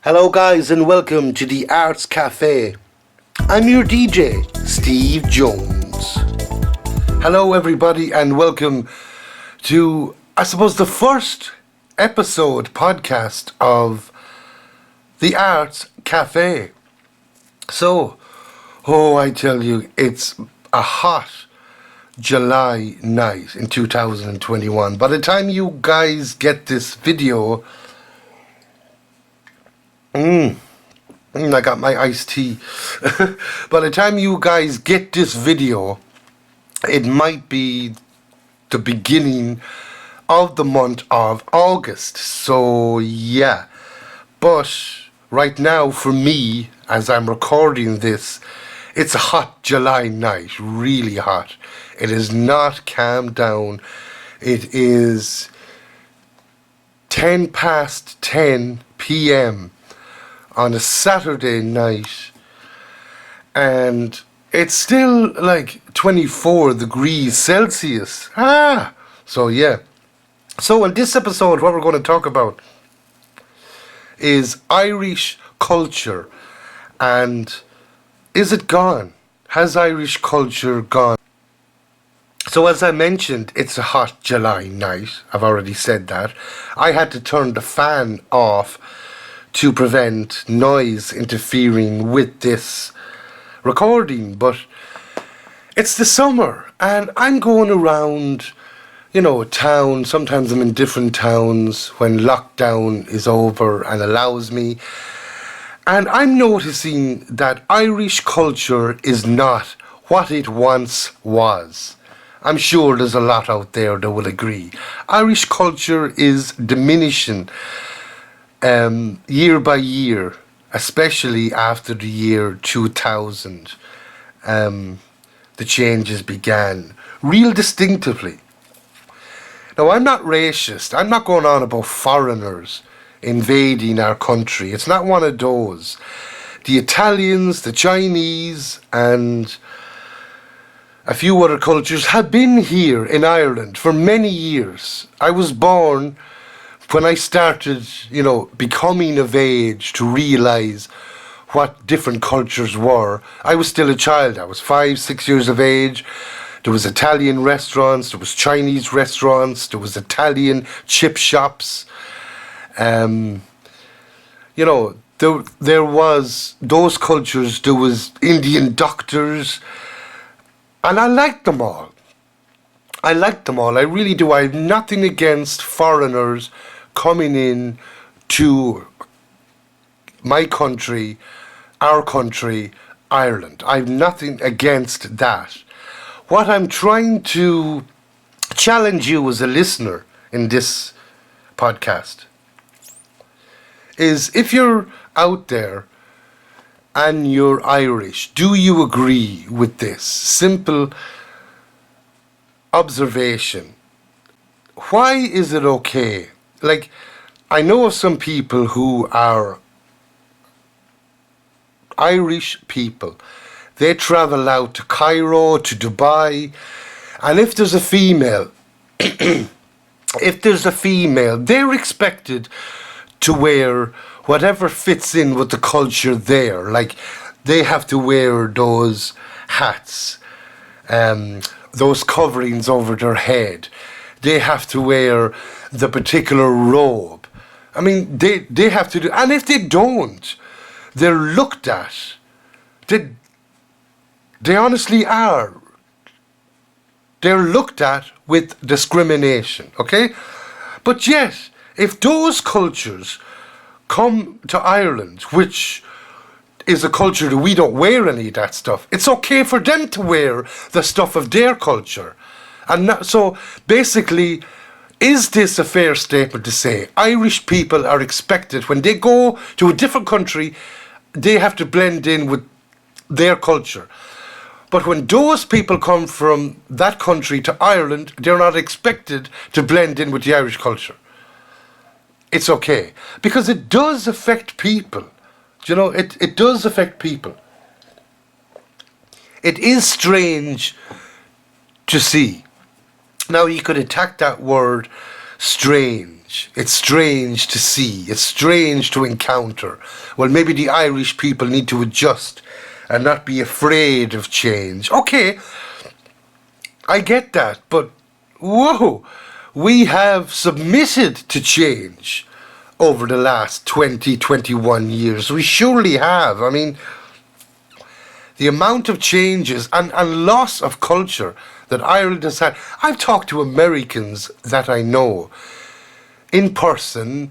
Hello, guys, and welcome to the Arts Cafe. I'm your DJ, Steve Jones. Hello, everybody, and welcome to, I suppose, the first episode podcast of the Arts Cafe. So, I tell you, it's a hot July night in 2021. By the time you guys get this video, I got my iced tea. By the time you guys get this video, it might be the beginning of the month of August. So, yeah. But right now, for me, as I'm recording this, it's a hot July night. Really hot. It is not calmed down. It is 10 past 10 p.m. on a Saturday night, and it's still like 24 degrees Celsius. So yeah. So in this episode, what we're going to talk about is Irish culture, and is it gone? Has Irish culture gone? So as I mentioned, it's a hot July night. I've already said that. I had to turn the fan off to prevent noise interfering with this recording, but it's the summer and I'm going around, town. Sometimes I'm in different towns when lockdown is over and allows me, and I'm noticing that Irish culture is not what it once was. I'm sure there's a lot out there that will agree. Irish culture is diminishing year by year, especially after the year 2000, the changes began real distinctively. Now, I'm not racist. I'm not going on about foreigners invading our country. It's not one of those. The Italians, the Chinese, and a few other cultures have been here in Ireland for many years. I was born when I started, becoming of age to realise what different cultures were. I was still a child. I was 5, 6 years of age. There was Italian restaurants, there was Chinese restaurants, there was Italian chip shops. There was those cultures. There was Indian doctors, and I liked them all. I really do. I have nothing against foreigners coming in to my country, our country, Ireland. I have nothing against that. What I'm trying to challenge you as a listener in this podcast is, if you're out there and you're Irish, do you agree with this simple observation? Why is it okay? Like, I know of some people who are Irish people. They travel out to Cairo, to Dubai, and if there's a female, they're expected to wear whatever fits in with the culture there. Like, they have to wear those hats, those coverings over their head. They have to wear the particular robe. I mean, they have to do, and if they don't, they're looked at. They honestly are. They're looked at with discrimination, okay? But yet, if those cultures come to Ireland, which is a culture that we don't wear any of that stuff, it's okay for them to wear the stuff of their culture. And so basically, is this a fair statement to say Irish people are expected, when they go to a different country, they have to blend in with their culture? But when those people come from that country to Ireland, they're not expected to blend in with the Irish culture. It's okay. Because it does affect people. It does affect people. It is strange to see. Now, you could attack that word strange. It's strange to see. It's strange to encounter. Well, maybe the Irish people need to adjust and not be afraid of change. Okay, I get that, but whoa, we have submitted to change over the last 20, 21 years. We surely have. I mean, the amount of changes and loss of culture that Ireland has had. I've talked to Americans that I know in person,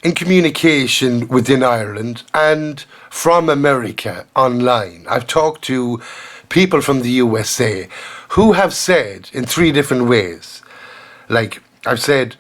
in communication within Ireland, and from America online. I've talked to people from the USA who have said in 3 different ways. Like, I've said,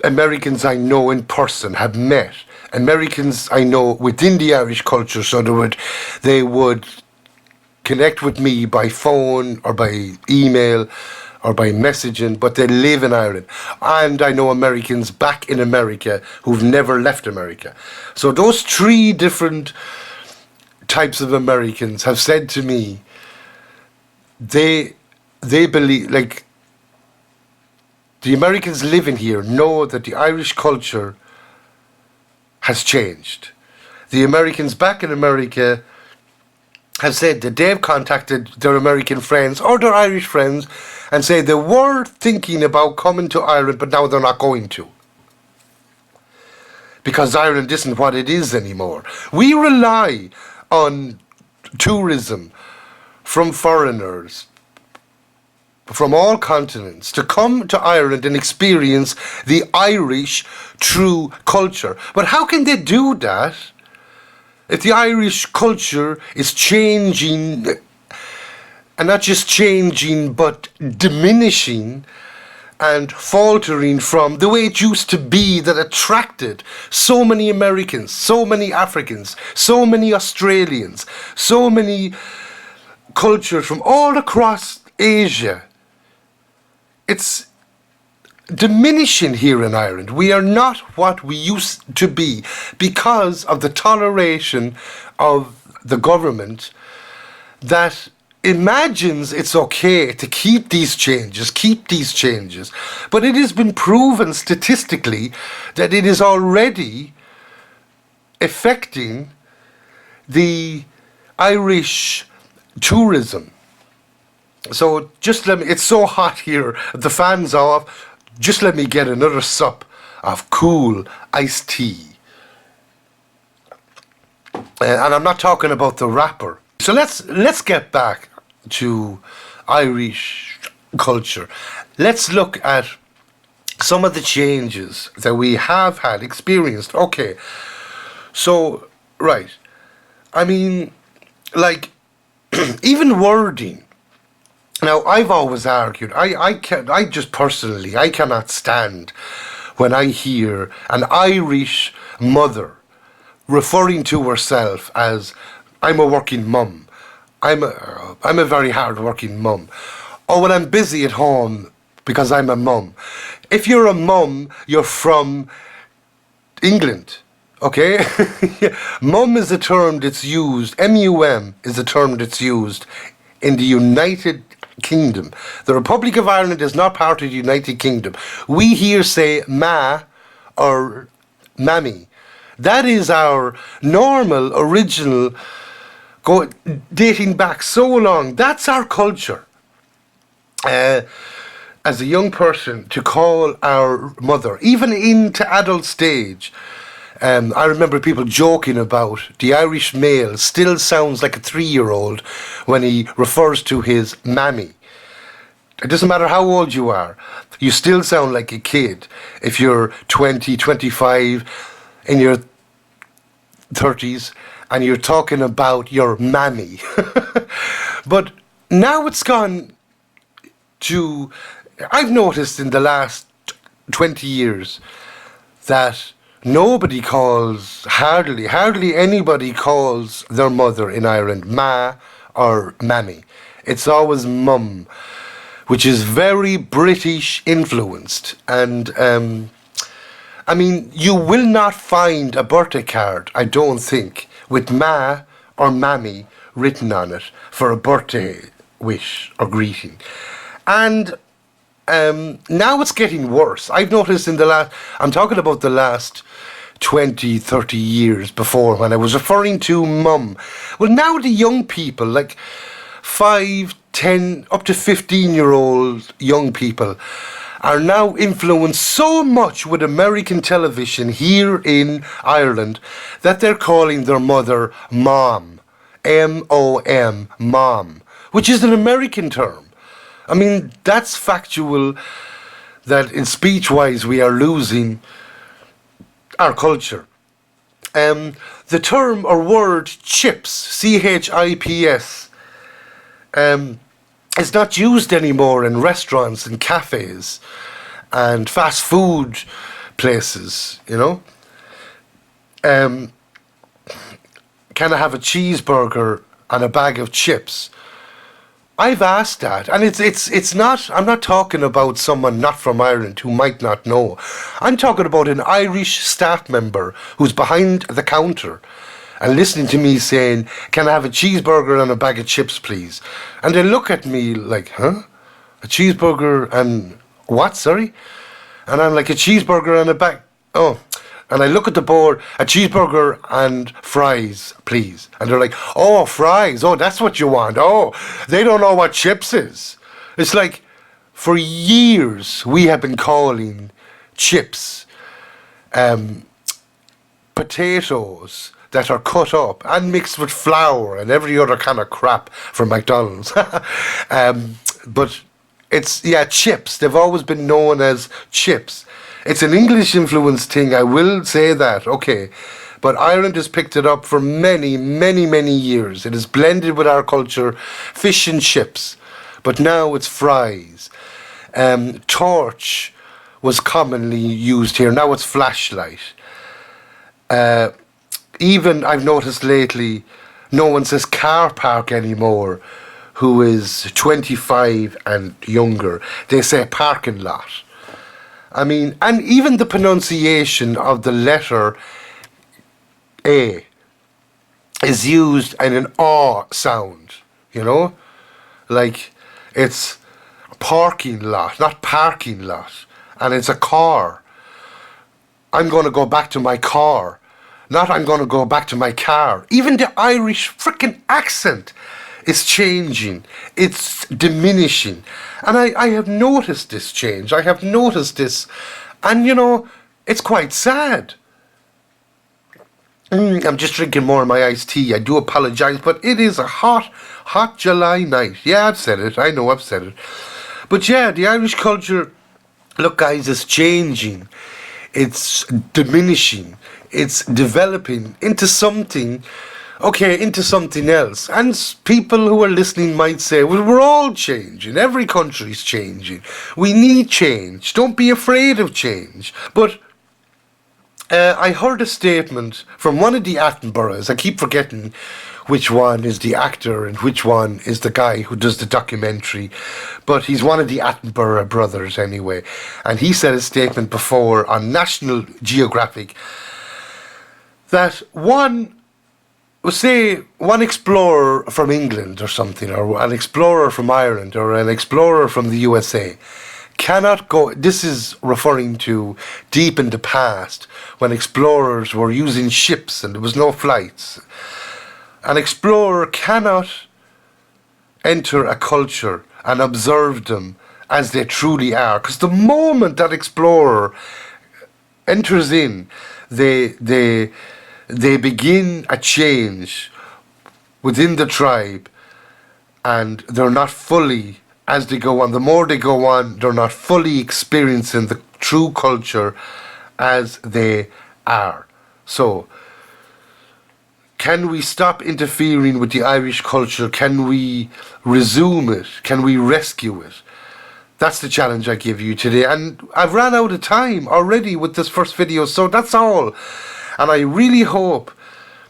Americans I know in person have met Americans I know within the Irish culture, so they would connect with me by phone or by email or by messaging, but they live in Ireland. And I know Americans back in America who've never left America. So those 3 different types of Americans have said to me, they believe, like, the Americans living here know that the Irish culture has changed. The Americans back in America have said that they've contacted their American friends or their Irish friends and say they were thinking about coming to Ireland, but now they're not going to, because Ireland isn't what it is anymore. We rely on tourism from foreigners from all continents to come to Ireland and experience the Irish true culture. But how can they do that if the Irish culture is changing, and not just changing but diminishing and faltering from the way it used to be, that attracted so many Americans, so many Africans, so many Australians, so many cultures from all across Asia? It's diminishing here in Ireland. We are not what we used to be because of the toleration of the government that imagines it's okay to keep these changes. But it has been proven statistically that it is already affecting the Irish tourism. So just let me, it's so hot here, the fan's off, just let me get another sup of cool iced tea. And I'm not talking about the wrapper. So let's get back to Irish culture. Let's look at some of the changes that we have had experienced. Okay, so, right. I mean, like, even wording. Now, I've always argued, I cannot stand when I hear an Irish mother referring to herself as, I'm a working mum, I'm a very hard working mum, or when I'm busy at home because I'm a mum. If you're a mum, you're from England, okay? Mum is a term that's used, M-U-M is a term that's used in the United Kingdom. The Republic of Ireland is not part of the United Kingdom. We here say ma or mammy. That is our normal, original, dating back so long. That's our culture. As a young person, to call our mother, even into adult stage, I remember people joking about the Irish male still sounds like a 3-year-old when he refers to his mammy. It doesn't matter how old you are, you still sound like a kid if you're 20, 25, in your 30s, and you're talking about your mammy. But now it's gone to, I've noticed in the last 20 years that nobody calls, hardly anybody calls their mother in Ireland ma or mammy. It's always mum, which is very British influenced. And I mean, you will not find a birthday card, I don't think, with ma or mammy written on it for a birthday wish or greeting. And Now it's getting worse. I've noticed I'm talking about the last 20, 30 years before when I was referring to mum. Well, now the young people, like 5, 10, up to 15-year-old young people, are now influenced so much with American television here in Ireland that they're calling their mother mom. M-O-M, mom, which is an American term. I mean, that's factual, that in speech-wise we are losing our culture. The term or word chips, C-H-I-P-S, is not used anymore in restaurants and cafes and fast food places, you know. Can I have a cheeseburger and a bag of chips? I've asked that, and it's not, I'm not talking about someone not from Ireland who might not know. I'm talking about an Irish staff member who's behind the counter and listening to me saying, can I have a cheeseburger and a bag of chips, please? And they look at me like, huh? A cheeseburger and what, sorry? And I'm like, a cheeseburger and a bag, oh. And I look at the board, a cheeseburger and fries, please. And they're like, oh, fries. Oh, that's what you want. Oh, they don't know what chips is. It's like, for years, we have been calling chips potatoes that are cut up and mixed with flour and every other kind of crap from McDonald's. But it's, yeah, chips. They've always been known as chips. It's an English-influenced thing, I will say that, okay. But Ireland has picked it up for many, many, many years. It is blended with our culture, fish and chips. But now it's fries. Torch was commonly used here. Now it's flashlight. Even, I've noticed lately, no one says car park anymore who is 25 and younger. They say parking lot. I mean, and even the pronunciation of the letter A is used in an aw sound, you know? Like, it's parking lot, not parking lot. And it's a car. I'm going to go back to my car. Not I'm going to go back to my car. Even the Irish frickin' accent is changing. It's diminishing. And I have noticed this change. I have noticed this. And, you know, it's quite sad. I'm just drinking more of my iced tea. I do apologise, but it is a hot, hot July night. Yeah, I've said it. I know I've said it. But yeah, the Irish culture, look guys, is changing. It's diminishing. It's developing into something, okay, into something else. And people who are listening might say, well, we're all changing. Every country's changing. We need change. Don't be afraid of change. But I heard a statement from one of the Attenboroughs. I keep forgetting which one is the actor and which one is the guy who does the documentary. But he's one of the Attenborough brothers anyway. And he said a statement before on National Geographic that one explorer from England or something, or an explorer from Ireland, or an explorer from the USA cannot go, this is referring to deep in the past when explorers were using ships and there was no flights. An explorer cannot enter a culture and observe them as they truly are, because the moment that explorer enters in, they begin a change within the tribe, and they're not fully, as they go on, the more they go on, they're not fully experiencing the true culture as they are. So, can we stop interfering with the Irish culture? Can we resume it? Can we rescue it? That's the challenge I give you today. And I've ran out of time already with this first video, so that's all. And I really hope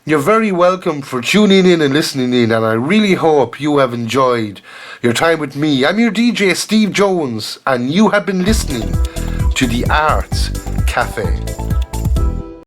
you're very welcome for tuning in and listening in, and I really hope you have enjoyed your time with me. I'm your DJ, Steve Jones, and you have been listening to The Arts Cafe.